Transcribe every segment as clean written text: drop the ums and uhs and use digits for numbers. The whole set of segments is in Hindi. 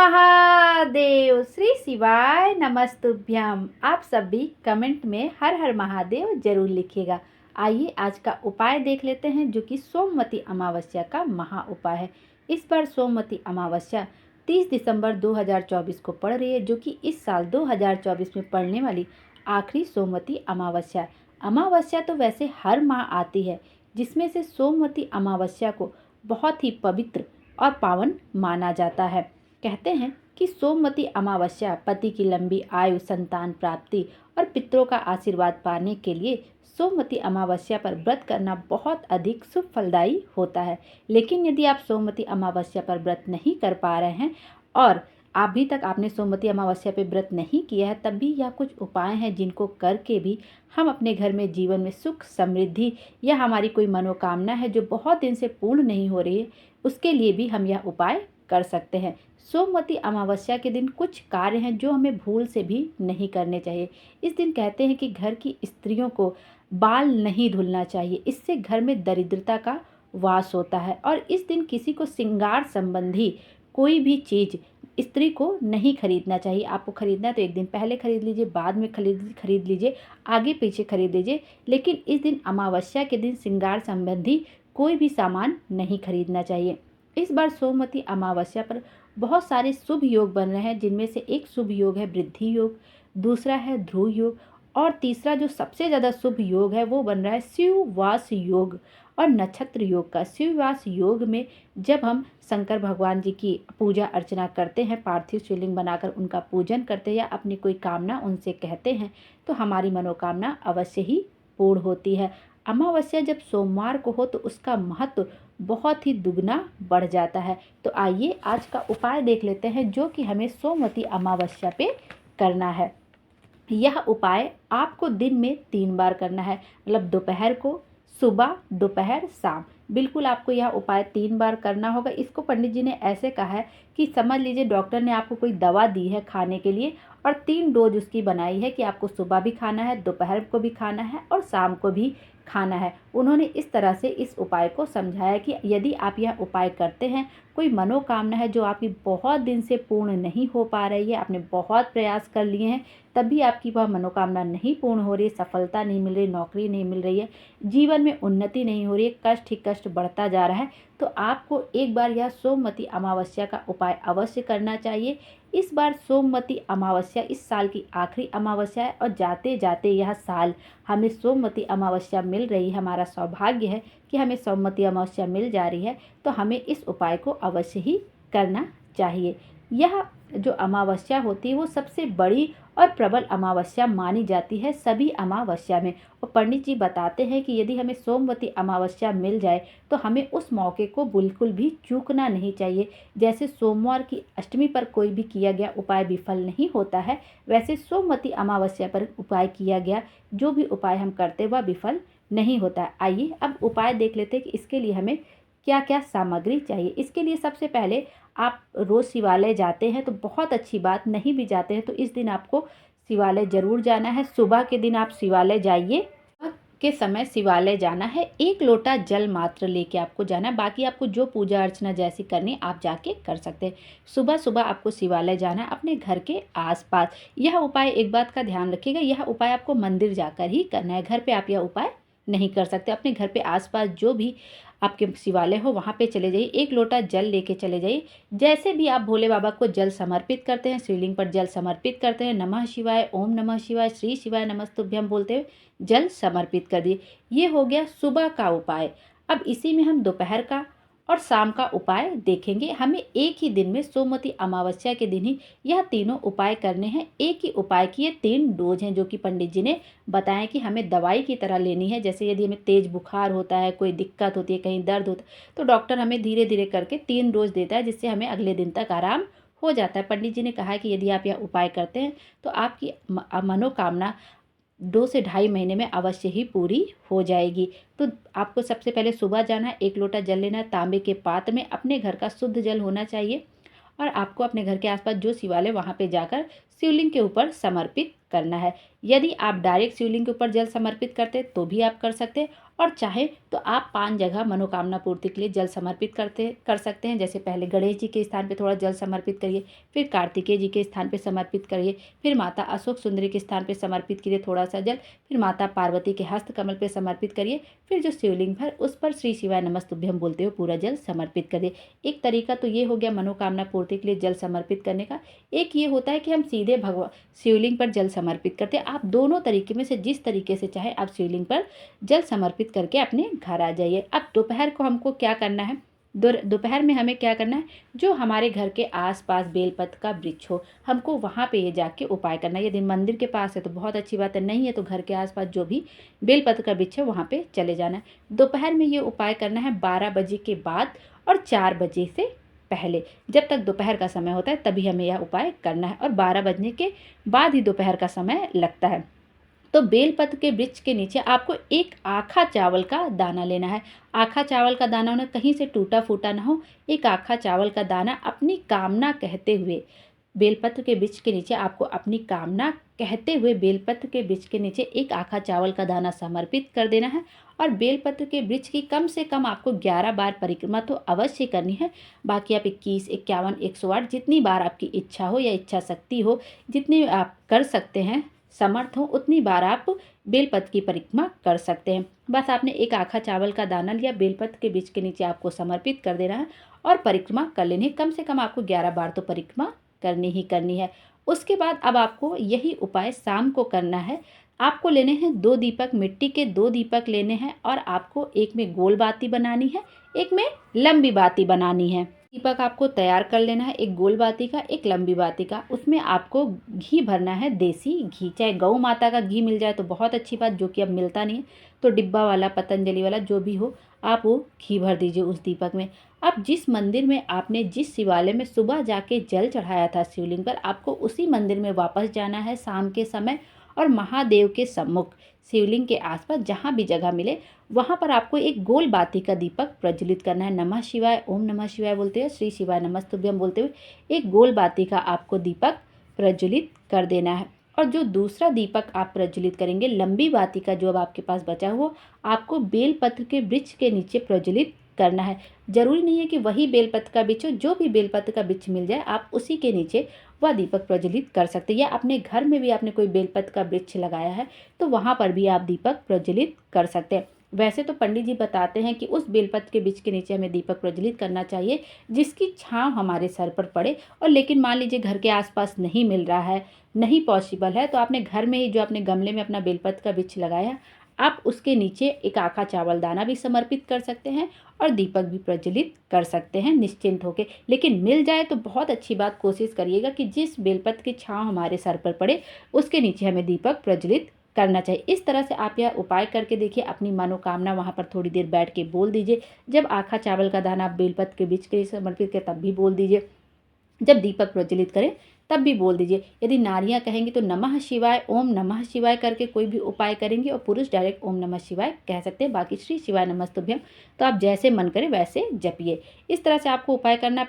महादेव। श्री शिवाय नमस्तुभ्यम। आप सभी कमेंट में हर हर महादेव जरूर लिखिएगा। आइए आज का उपाय देख लेते हैं, जो कि सोमवती अमावस्या का महा उपाय है। इस बार सोमवती अमावस्या 30 दिसंबर 2024 को पड़ रही है, जो कि इस साल 2024 में पड़ने वाली आखिरी सोमवती अमावस्या। अमावस्या तो वैसे हर माह आती है, जिसमें से सोमवती अमावस्या को बहुत ही पवित्र और पावन माना जाता है। कहते हैं कि सोमवती अमावस्या पति की लंबी आयु, संतान प्राप्ति और पितरों का आशीर्वाद पाने के लिए सोमवती अमावस्या पर व्रत करना बहुत अधिक शुभ फलदायी होता है। लेकिन यदि आप सोमवती अमावस्या पर व्रत नहीं कर पा रहे हैं और अभी तक आपने सोमवती अमावस्या पर व्रत नहीं किया है, तब भी यह कुछ उपाय हैं जिनको करके भी हम अपने घर में जीवन में सुख समृद्धि या हमारी कोई मनोकामना है जो बहुत दिन से पूर्ण नहीं हो रही है, उसके लिए भी हम यह उपाय कर सकते हैं। सोमवती अमावस्या के दिन कुछ कार्य हैं जो हमें भूल से भी नहीं करने चाहिए। इस दिन कहते हैं कि घर की स्त्रियों को बाल नहीं धुलना चाहिए, इससे घर में दरिद्रता का वास होता है। और इस दिन किसी को श्रृंगार संबंधी कोई भी चीज़ स्त्री को नहीं खरीदना चाहिए। आपको खरीदना है तो एक दिन पहले खरीद लीजिए, बाद में खरीद लीजिए, आगे पीछे खरीद लीजिए, लेकिन इस दिन अमावस्या के दिन श्रृंगार संबंधी कोई भी सामान नहीं खरीदना चाहिए। इस बार सोमवती अमावस्या पर बहुत सारे शुभ योग बन रहे हैं, जिनमें से एक शुभ योग है वृद्धि योग, दूसरा है ध्रुव योग और तीसरा जो सबसे ज़्यादा शुभ योग है वो बन रहा है शिववास योग और नक्षत्र योग का। शिववास योग में जब हम शंकर भगवान जी की पूजा अर्चना करते हैं, पार्थिव शिवलिंग बनाकर उनका पूजन करते हैं या अपनी कोई कामना उनसे कहते हैं, तो हमारी मनोकामना अवश्य ही पूर्ण होती है। अमावस्या जब सोमवार को हो तो उसका महत्व बहुत ही दुगना बढ़ जाता है। तो आइए आज का उपाय देख लेते हैं, जो कि हमें सोमवती अमावस्या पे करना है। यह उपाय आपको दिन में 3 बार करना है, मतलब दोपहर को, सुबह, दोपहर, शाम। बिल्कुल आपको यह उपाय 3 बार करना होगा। इसको पंडित जी ने ऐसे कहा है कि समझ लीजिए डॉक्टर ने आपको कोई दवा दी है खाने के लिए और 3 डोज उसकी बनाई है कि आपको सुबह भी खाना है, दोपहर को भी खाना है और शाम को भी खाना है। उन्होंने इस तरह से इस उपाय को समझाया कि यदि आप यह उपाय करते हैं, कोई मनोकामना है जो आपकी बहुत दिन से पूर्ण नहीं हो पा रही है, आपने बहुत प्रयास कर लिए हैं तब भी आपकी वह मनोकामना नहीं पूर्ण हो रही है, सफलता नहीं मिल रही, नौकरी नहीं मिल रही है, जीवन में उन्नति नहीं हो रही है, कष्ट ही कष्ट बढ़ता जा रहा है, तो आपको एक बार यह सोमवती अमावस्या का उपाय अवश्य करना चाहिए। इस बार सोमवती अमावस्या इस साल की आखिरी अमावस्या है और जाते जाते यह साल हमें सोमवती अमावस्या मिल रही है। हमारा सौभाग्य है कि हमें सोमवती अमावस्या मिल जा रही है, तो हमें इस उपाय को अवश्य ही करना चाहिए। यह जो अमावस्या होती है वो सबसे बड़ी और प्रबल अमावस्या मानी जाती है सभी अमावस्या में। और पंडित जी बताते हैं कि यदि हमें सोमवती अमावस्या मिल जाए तो हमें उस मौके को बिल्कुल भी चूकना नहीं चाहिए। जैसे सोमवार की अष्टमी पर कोई भी किया गया उपाय विफल नहीं होता है, वैसे सोमवती अमावस्या पर उपाय किया गया जो भी उपाय हम करते वह विफल नहीं होता है। आइए अब उपाय देख लेते हैं कि इसके लिए हमें क्या क्या सामग्री चाहिए। इसके लिए सबसे पहले आप रोज़ शिवालय जाते हैं तो बहुत अच्छी बात, नहीं भी जाते हैं तो इस दिन आपको शिवालय ज़रूर जाना है। सुबह के दिन आप शिवालय जाइए, के समय शिवालय जाना है, 1 लोटा जल मात्र लेके आपको जाना है। बाकी आपको जो पूजा अर्चना जैसी करनी आप जाके कर सकते हैं। सुबह सुबह आपको शिवालय जाना है अपने घर के आसपास। यह उपाय एक बात का ध्यान रखिएगा, यह उपाय आपको मंदिर जाकर ही करना है, घर पे आप यह उपाय नहीं कर सकते। अपने घर पे आसपास जो भी आपके शिवालय हो वहाँ पे चले जाइए, 1 लोटा जल लेके चले जाइए। जैसे भी आप भोले बाबा को जल समर्पित करते हैं, शिवलिंग पर जल समर्पित करते हैं, नमः शिवाय, ओम नमः शिवाय, श्री शिवाय नमस्तुभ्यम बोलते हुए जल समर्पित कर दिए। ये हो गया सुबह का उपाय। अब इसी में हम दोपहर का और शाम का उपाय देखेंगे। हमें एक ही दिन में सोमवती अमावस्या के दिन ही यह तीनों उपाय करने हैं। एक ही उपाय की ये 3 डोज हैं जो कि पंडित जी ने बताएं कि हमें दवाई की तरह लेनी है। जैसे यदि हमें तेज बुखार होता है, कोई दिक्कत होती है, कहीं दर्द होता है, तो डॉक्टर हमें धीरे धीरे करके 3 डोज देता है, जिससे हमें अगले दिन तक आराम हो जाता है। पंडित जी ने कहा है कि यदि आप यह उपाय करते हैं तो आपकी मनोकामना 2 से ढाई महीने में अवश्य ही पूरी हो जाएगी। तो आपको सबसे पहले सुबह जाना है, 1 लोटा जल लेना है तांबे के पात्र में, अपने घर का शुद्ध जल होना चाहिए और आपको अपने घर के आसपास जो शिवालय वहाँ पे जाकर शिवलिंग के ऊपर समर्पित करना है। यदि आप डायरेक्ट शिवलिंग के ऊपर जल समर्पित करते हैं तो भी आप कर सकते हैं और चाहे तो आप 5 जगह मनोकामना पूर्ति के लिए जल समर्पित कर सकते हैं। जैसे पहले गणेश जी के स्थान पे थोड़ा जल समर्पित करिए, फिर कार्तिकेय जी के स्थान पे समर्पित करिए, फिर माता अशोक सुंदरी के स्थान पे समर्पित कीजिए थोड़ा सा जल, फिर माता पार्वती के हस्त कमल पे समर्पित करिए, फिर जो शिवलिंग है उस पर श्री शिवाय नमस्तुभ्यम बोलते हुए पूरा जल समर्पित करिए। एक तरीका तो ये हो गया मनोकामना पूर्ति के लिए जल समर्पित करने का। एक ये होता है कि हम सीधे भगवान शिवलिंग पर जल समर्पित करते हैं। आप दोनों तरीके में से जिस तरीके से चाहे आप शिवलिंग पर जल समर्पित करके अपने घर आ जाइए। अब दोपहर को हमको क्या करना है, दोपहर में हमें क्या करना है, जो हमारे घर के आसपास बेलपत्र का वृक्ष हो हमको वहाँ पे ये जाके उपाय करना है। यदि मंदिर के पास है तो बहुत अच्छी बात है, नहीं है तो घर के आसपास जो भी बेलपत्र का वृक्ष है वहाँ पे चले जाना है। दोपहर में ये उपाय करना है 12 बजे के बाद और 4 बजे से पहले। जब तक दोपहर का समय होता है तभी हमें यह उपाय करना है, और 12 बजने के बाद ही दोपहर का समय लगता है। तो बेलपत्र के वृक्ष के नीचे आपको एक आखा चावल का दाना लेना है। आखा चावल का दाना होना, कहीं से टूटा फूटा ना हो। एक आखा चावल का दाना अपनी कामना कहते हुए बेलपत्र के वृक्ष के नीचे आपको अपनी कामना कहते हुए बेलपत्र के वृक्ष के नीचे एक आखा चावल का दाना समर्पित कर देना है। और बेलपत्र के वृक्ष की कम से कम आपको 11 बार परिक्रमा तो अवश्य करनी है। बाकी आप 21, 51, 108 जितनी बार आपकी इच्छा हो या इच्छा शक्ति हो, जितनी आप कर सकते हैं, समर्थ हो, उतनी बार आप बेलपत्र की परिक्रमा कर सकते हैं। बस आपने एक आखा चावल का दाना लिया, बेलपत्र के वृक्ष के नीचे आपको समर्पित कर देना है और परिक्रमा कर लेनी है। कम से कम आपको 11 बार तो परिक्रमा करनी ही करनी है। उसके बाद अब आपको यही उपाय शाम को करना है। आपको लेने हैं 2 दीपक, मिट्टी के 2 दीपक लेने हैं, और आपको एक में गोल बाती बनानी है, एक में लंबी बाती बनानी है। दीपक आपको तैयार कर लेना है, एक गोल बाती का, एक लंबी बाती का। उसमें आपको घी भरना है, देसी घी, चाहे गौ माता का घी मिल जाए तो बहुत अच्छी बात, जो कि अब मिलता नहीं है तो डिब्बा वाला, पतंजलि वाला, जो भी हो आप वो घी भर दीजिए उस दीपक में। अब जिस मंदिर में आपने, जिस शिवालय में सुबह जाके जल चढ़ाया था शिवलिंग पर, आपको उसी मंदिर में वापस जाना है शाम के समय, और महादेव के सम्मुख शिवलिंग के आसपास जहाँ भी जगह मिले वहाँ पर आपको एक गोल बाती का दीपक प्रज्वलित करना है। नमः शिवाय, ओम नमः शिवाय बोलते हुए, श्री शिवाय नमस्तुभ्यम बोलते हुए एक गोल बाती का आपको दीपक प्रज्वलित कर देना है। और जो दूसरा दीपक आप प्रज्वलित करेंगे, लंबी बाती का जो अब आपके पास बचा हुआ, आपको बेलपत्र के वृक्ष के नीचे प्रज्वलित करना है। जरूरी नहीं है कि वही बेलपत्र का वृक्ष हो, जो भी बेलपत्र का वृक्ष मिल जाए आप उसी के नीचे वह दीपक प्रज्वलित कर सकते हैं। या अपने घर में भी आपने कोई बेलपत्र का वृक्ष लगाया है तो वहाँ पर भी आप दीपक प्रज्वलित कर सकते हैं। वैसे तो पंडित जी बताते हैं कि उस बेलपत्र के वृक्ष के नीचे हमें दीपक प्रज्वलित करना चाहिए जिसकी छांव हमारे सर पर पड़े। और लेकिन मान लीजिए घर के आसपास नहीं मिल रहा है, नहीं पॉसिबल है, तो आपने घर में ही जो अपने गमले में अपना बेलपत्र का वृक्ष लगाया, आप उसके नीचे एक आखा चावल दाना भी समर्पित कर सकते हैं और दीपक भी प्रज्वलित कर सकते हैं निश्चिंत होकर। लेकिन मिल जाए तो बहुत अच्छी बात, कोशिश करिएगा कि जिस बेलपत्र की छांव हमारे सर पर पड़े उसके नीचे हमें दीपक प्रज्वलित करना चाहिए। इस तरह से आप यह उपाय करके देखिए, अपनी मनोकामना वहाँ पर थोड़ी देर बैठ के बोल दीजिए। जब आखा चावल का दाना आप बेलपत्र के बीच के लिए समर्पित करें तब भी बोल दीजिए, जब दीपक प्रज्वलित करें तब भी बोल दीजिए। यदि नारियां कहेंगी तो नमः शिवाय, ओम नमः शिवाय करके कोई भी उपाय करेंगे, और पुरुष डायरेक्ट ओम नमः शिवाय कह सकते हैं। बाकी श्री शिवाय नमस्तुभ्यम तो आप जैसे मन करें वैसे जपिए। इस तरह से आपको उपाय करना।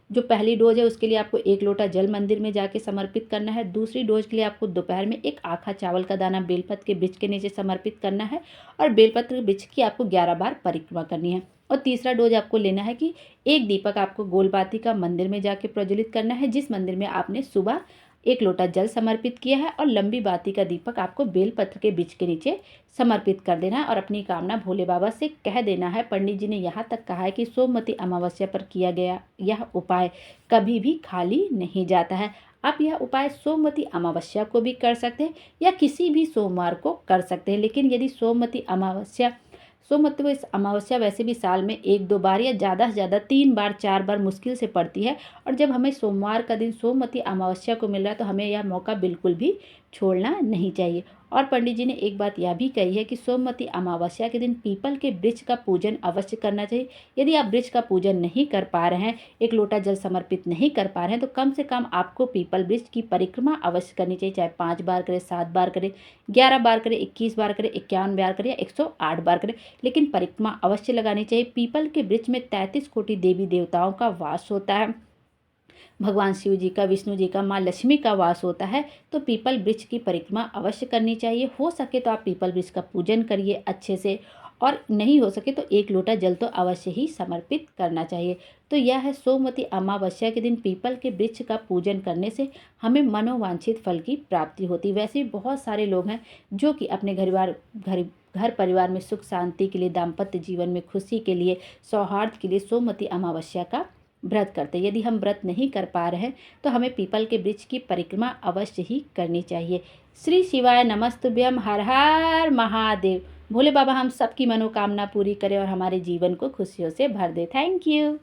पहली डोज है उसके लिए आपको 1 लोटा जल मंदिर में जाके समर्पित करना है। दूसरी डोज के लिए आपको दोपहर में एक आखा चावल का दाना बेलपत्र के वृक्ष के नीचे समर्पित करना है, और बेलपत्र वृक्ष की आपको 11 बार परिक्रमा करनी है। और तीसरा डोज आपको लेना है कि एक दीपक आपको गोलबाती का मंदिर में जाके प्रज्वलित करना है, जिस मंदिर में आपने सुबह 1 लोटा जल समर्पित किया है, और लंबी बाती का दीपक आपको बेलपत्र के वृक्ष के नीचे समर्पित कर देना है और अपनी कामना भोले बाबा से कह देना है। पंडित जी ने यहाँ तक कहा है कि सोमवती अमावस्या पर किया गया यह उपाय कभी भी खाली नहीं जाता है। आप यह उपाय सोमवती अमावस्या को भी कर सकते हैं या किसी भी सोमवार को कर सकते हैं। लेकिन यदि सोमवती अमावस्या वैसे भी साल में 1-2 बार या ज़्यादा से ज़्यादा 3 बार 4 बार मुश्किल से पड़ती है, और जब हमें सोमवार का दिन सोमवती अमावस्या को मिल रहा है तो हमें यह मौका बिल्कुल भी छोड़ना नहीं चाहिए। और पंडित जी ने एक बात यह भी कही है कि सोमवती अमावस्या के दिन पीपल के वृक्ष का पूजन अवश्य करना चाहिए। यदि आप वृक्ष का पूजन नहीं कर पा रहे हैं, 1 लोटा जल समर्पित नहीं कर पा रहे हैं, तो कम से कम आपको पीपल वृक्ष की परिक्रमा अवश्य करनी चाहिए। चाहे 5 बार करें, 7 बार करें, 11 बार करें, 21 बार करें, 51 बार करें या 108 बार करें, लेकिन परिक्रमा अवश्य लगानी चाहिए। पीपल के वृक्ष में 33 कोटि देवी देवताओं का वास होता है। भगवान शिव जी का, विष्णु जी का, माँ लक्ष्मी का वास होता है, तो पीपल वृक्ष की परिक्रमा अवश्य करनी चाहिए। हो सके तो आप पीपल वृक्ष का पूजन करिए अच्छे से। और नहीं हो सके तो 1 लोटा जल तो अवश्य ही समर्पित करना चाहिए। तो यह है सोमवती अमावस्या के दिन पीपल के वृक्ष का पूजन करने से हमें मनोवांछित फल की प्राप्ति होती है। वैसे भी बहुत सारे लोग हैं जो कि अपने घर परिवार में सुख शांति के लिए, दाम्पत्य जीवन में खुशी के लिए, सौहार्द के लिए सोमवती अमावस्या का व्रत करते हैं। यदि हम व्रत नहीं कर पा रहे हैं तो हमें पीपल के वृक्ष की परिक्रमा अवश्य ही करनी चाहिए। श्री शिवाय नमस्तुभ्यम। हर हर महादेव। भोले बाबा हम सबकी मनोकामना पूरी करें और हमारे जीवन को खुशियों से भर दे। Thank you.